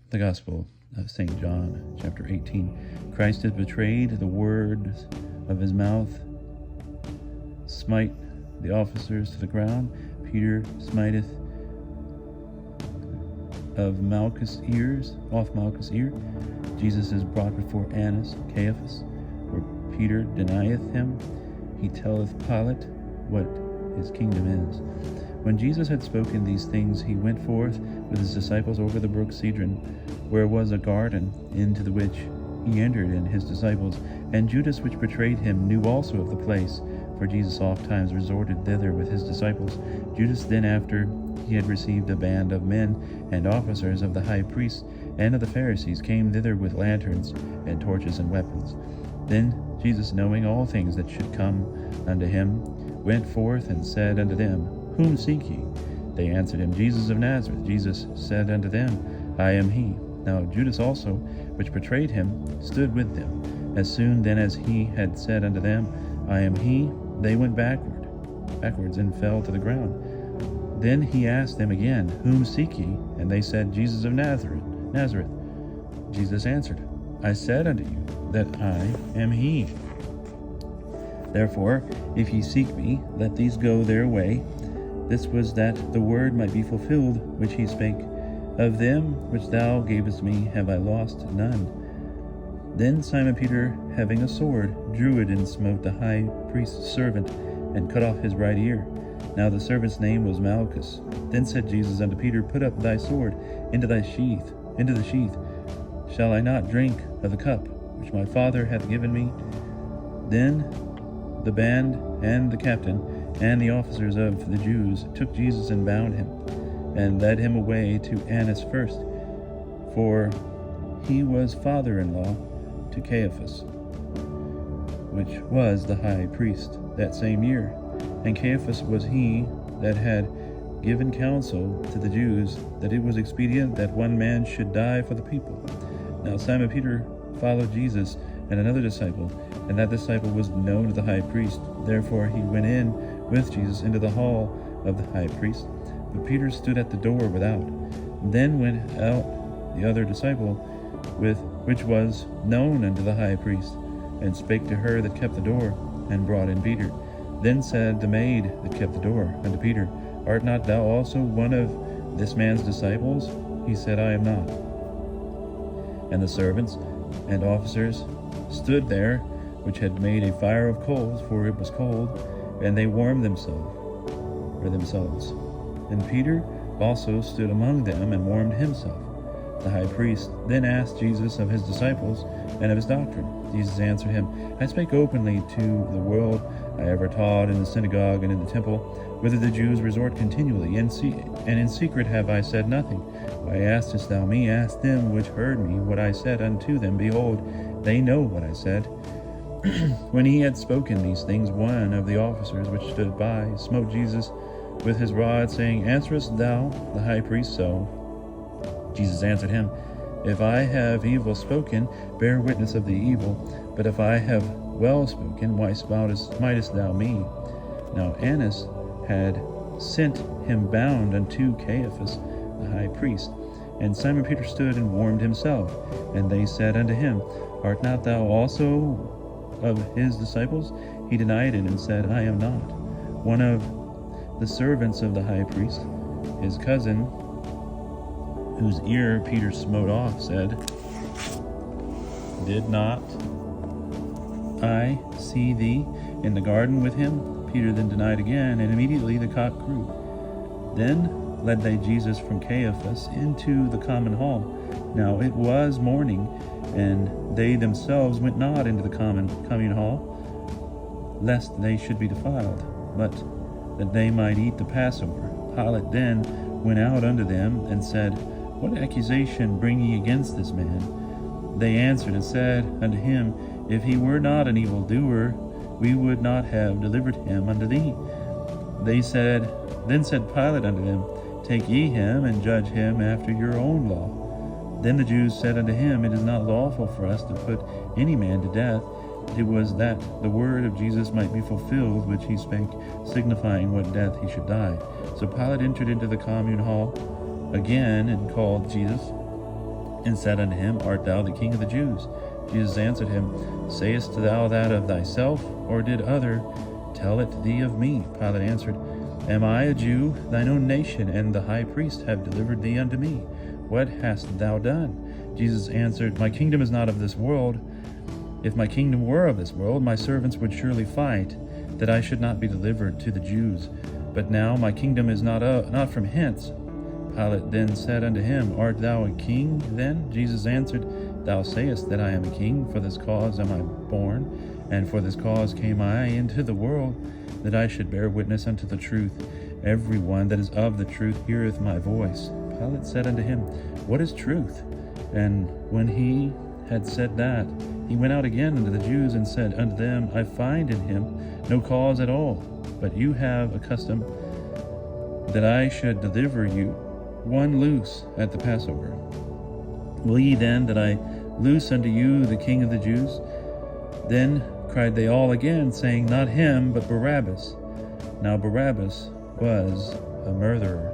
The Gospel of St. John, chapter 18. Christ is betrayed, the words of his mouth smite the officers to the ground. Peter smiteth off Malchus' ear. Jesus is brought before Annas, Caiaphas, where Peter denieth him. He telleth Pilate what his kingdom is. When Jesus had spoken these things, he went forth with his disciples over the brook Cedron, where was a garden, into the which he entered and his disciples. And Judas, which betrayed him, knew also of the place, for Jesus oft times resorted thither with his disciples. Judas then, after he had received a band of men and officers of the high priests and of the Pharisees, came thither with lanterns and torches and weapons. Then Jesus, knowing all things that should come unto him, went forth and said unto them, Whom seek ye? They answered him, Jesus of Nazareth. Jesus said unto them, I am he. Now Judas also, which betrayed him, stood with them. As soon then as he had said unto them, I am he, they went backwards, and fell to the ground. Then he asked them again, Whom seek ye? And they said, Jesus of Nazareth. Jesus answered, I said unto you that I am he. Therefore, if ye seek me, let these go their way. This was that the word might be fulfilled, which he spake, Of them which thou gavest me have I lost none. Then Simon Peter, having a sword, drew it and smote the high priest's servant, and cut off his right ear. Now the servant's name was Malchus. Then said Jesus unto Peter, Put up thy sword into the sheath. Shall I not drink of the cup which my Father hath given me? Then the band and the captain and the officers of the Jews took Jesus and bound him, and led him away to Annas first, for he was father-in-law to Caiaphas, which was the high priest that same year. And Caiaphas was he that had given counsel to the Jews that it was expedient that one man should die for the people. Now Simon Peter followed Jesus and another disciple, and that disciple was known to the high priest. Therefore he went in with Jesus into the hall of the high priest. But Peter stood at the door without. Then went out the other disciple, which was known unto the high priest, and spake to her that kept the door, and brought in Peter. Then said the maid that kept the door unto Peter, Art not thou also one of this man's disciples? He said, I am not. And the servants and officers stood there, which had made a fire of coals, for it was cold, and they warmed themselves. And Peter also stood among them and warmed himself. The high priest then asked Jesus of his disciples and of his doctrine. Jesus answered him, I spake openly to the world. I ever taught in the synagogue and in the temple, whither the Jews resort continually, and in secret have I said nothing. Why askest thou me? Ask them which heard me what I said unto them. Behold, they know what I said. When he had spoken these things, one of the officers which stood by smote Jesus with his rod, saying, Answerest thou the high priest so? Jesus answered him, If I have evil spoken, bear witness of the evil. But if I have well spoken, why smitest thou me? Now Annas had sent him bound unto Caiaphas the high priest. And Simon Peter stood and warmed himself. And they said unto him, Art not thou also of his disciples? He denied it and said, I am not. One of the servants of the high priest, his cousin, whose ear Peter smote off, said, Did not I see thee in the garden with him? Peter then denied again, and immediately the cock crew. Then led they Jesus from Caiaphas into the common hall. Now it was morning, and they themselves went not into the commune hall, lest they should be defiled, but that they might eat the Passover. Pilate then went out unto them, and said, What accusation bring ye against this man? They answered and said unto him, If he were not an evildoer, we would not have delivered him unto thee. Then said Pilate unto them, Take ye him, and judge him after your own law. Then the Jews said unto him, It is not lawful for us to put any man to death. It was that the word of Jesus might be fulfilled, which he spake, signifying what death he should die. So Pilate entered into the commune hall again, and called Jesus, and said unto him, Art thou the King of the Jews? Jesus answered him, Sayest thou that of thyself, or did other tell it thee of me? Pilate answered, Am I a Jew? Thine own nation and the high priest have delivered thee unto me. What hast thou done? Jesus answered, My kingdom is not of this world. If my kingdom were of this world, my servants would surely fight, that I should not be delivered to the Jews. But now my kingdom is not from hence. Pilate then said unto him, Art thou a king then? Jesus answered, Thou sayest that I am a king. For this cause am I born, and for this cause came I into the world, that I should bear witness unto the truth. Every one that is of the truth heareth my voice. Pilate said unto him, What is truth? And when he had said that, he went out again unto the Jews, and said unto them, I find in him no cause at all, but you have a custom that I should deliver you one loose at the Passover. Will ye then that I loose unto you the King of the Jews? Then cried they all again, saying, Not him, but Barabbas. Now Barabbas was a murderer.